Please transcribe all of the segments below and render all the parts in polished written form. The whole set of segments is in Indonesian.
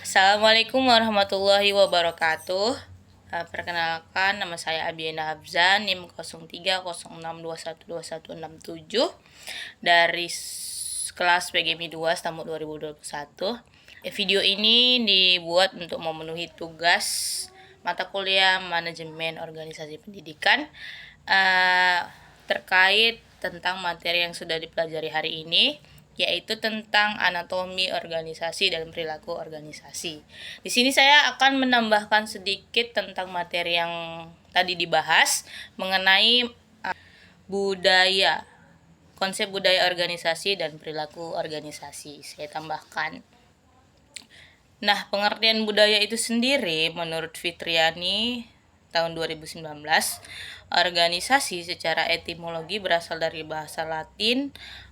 Assalamualaikum warahmatullahi wabarakatuh. Perkenalkan, nama saya Abiena Hafzan, NIM 0306212167 dari kelas PGMI 2 Stamuk 2021. Video ini dibuat untuk memenuhi tugas mata kuliah Manajemen Organisasi Pendidikan terkait tentang materi yang sudah dipelajari hari ini, yaitu tentang anatomi organisasi dan perilaku organisasi. Di sini saya akan menambahkan sedikit tentang materi yang tadi dibahas mengenai budaya, konsep budaya organisasi dan perilaku organisasi. Saya tambahkan. Nah, pengertian budaya itu sendiri menurut Fitriani tahun 2019, organisasi secara etimologi berasal dari bahasa Latin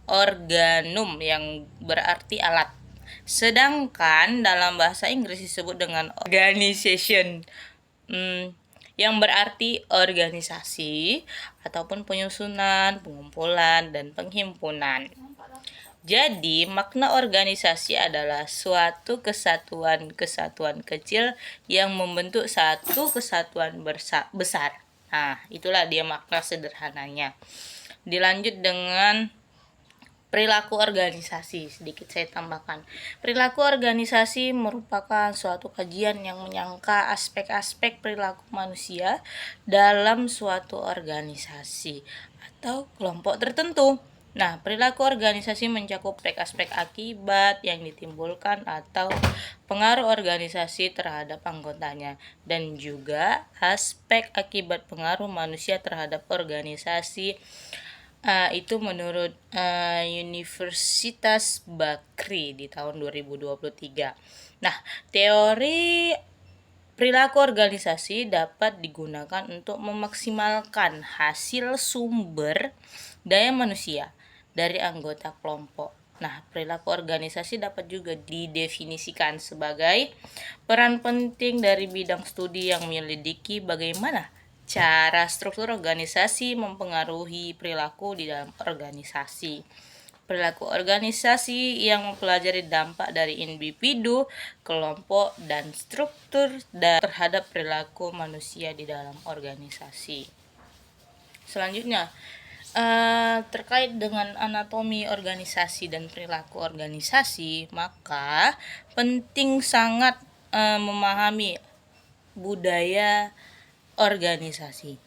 organum yang berarti alat. Sedangkan dalam bahasa Inggris disebut dengan organization yang berarti organisasi ataupun penyusunan, pengumpulan, dan penghimpunan. Jadi, makna organisasi adalah suatu kesatuan kecil yang membentuk satu kesatuan besar. Nah, itulah dia makna sederhananya. Dilanjut dengan perilaku organisasi, sedikit saya tambahkan. Perilaku organisasi merupakan suatu kajian yang menyangka aspek-aspek perilaku manusia dalam suatu organisasi atau kelompok tertentu. Nah, perilaku organisasi mencakup aspek akibat yang ditimbulkan atau pengaruh organisasi terhadap anggotanya, dan juga aspek akibat pengaruh manusia terhadap organisasi. Itu menurut Universitas Bakri di tahun 2023. Nah, teori perilaku organisasi dapat digunakan untuk memaksimalkan hasil sumber daya manusia dari anggota kelompok. Nah, perilaku organisasi dapat juga didefinisikan sebagai peran penting dari bidang studi yang menyelidiki bagaimana cara struktur organisasi mempengaruhi perilaku di dalam organisasi. Perilaku organisasi yang mempelajari dampak dari individu, kelompok, dan struktur terhadap perilaku manusia di dalam organisasi. Selanjutnya, terkait dengan anatomi organisasi dan perilaku organisasi, maka penting sangat memahami budaya organisasi.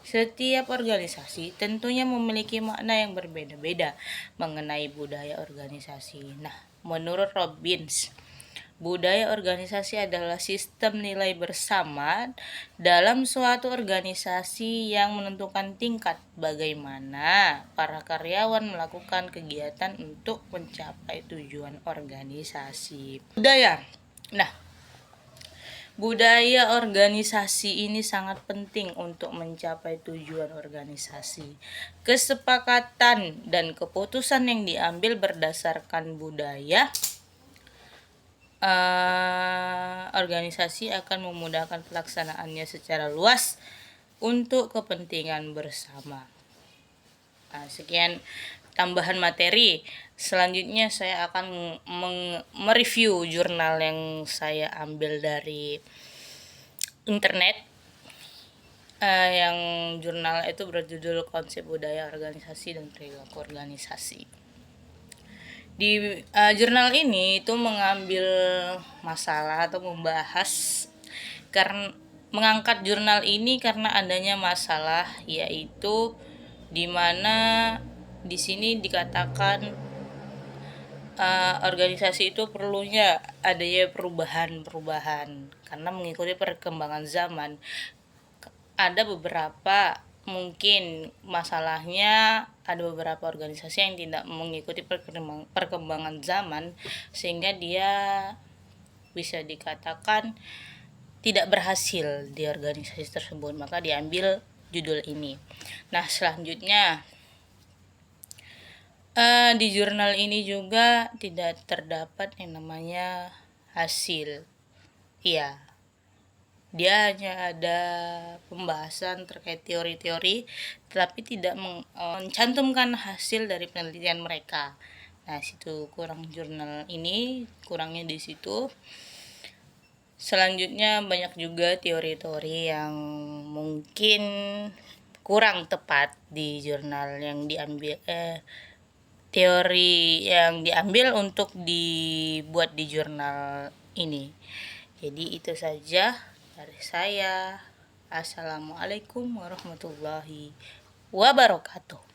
Setiap organisasi tentunya memiliki makna yang berbeda-beda mengenai budaya organisasi. Nah, menurut Robbins, budaya organisasi adalah sistem nilai bersama dalam suatu organisasi yang menentukan tingkat bagaimana para karyawan melakukan kegiatan untuk mencapai tujuan organisasi. Budaya. Nah, budaya organisasi ini sangat penting untuk mencapai tujuan organisasi. Kesepakatan dan keputusan yang diambil berdasarkan budaya organisasi akan memudahkan pelaksanaannya secara luas untuk kepentingan bersama. Sekian tambahan materi. Selanjutnya saya akan mereview jurnal yang saya ambil dari internet. Yang jurnal itu berjudul Konsep Budaya Organisasi dan Perilaku Organisasi. Di jurnal ini itu mengambil masalah atau membahas karena mengangkat jurnal ini karena adanya masalah, yaitu di mana di sini dikatakan organisasi itu perlunya adanya perubahan karena mengikuti perkembangan zaman. Ada beberapa mungkin masalahnya, ada beberapa organisasi yang tidak mengikuti perkembangan zaman sehingga dia bisa dikatakan tidak berhasil di organisasi tersebut, maka diambil judul ini. Nah, selanjutnya di jurnal ini juga tidak terdapat yang namanya hasil. Iya, dia hanya ada pembahasan terkait teori-teori, tetapi tidak mencantumkan hasil dari penelitian mereka. Nah, situ kurang jurnal ini, kurangnya di situ. Selanjutnya banyak juga teori-teori yang mungkin kurang tepat di jurnal yang diambil teori yang diambil untuk dibuat di jurnal ini. Jadi itu saja dari saya. Assalamualaikum warahmatullahi wabarakatuh.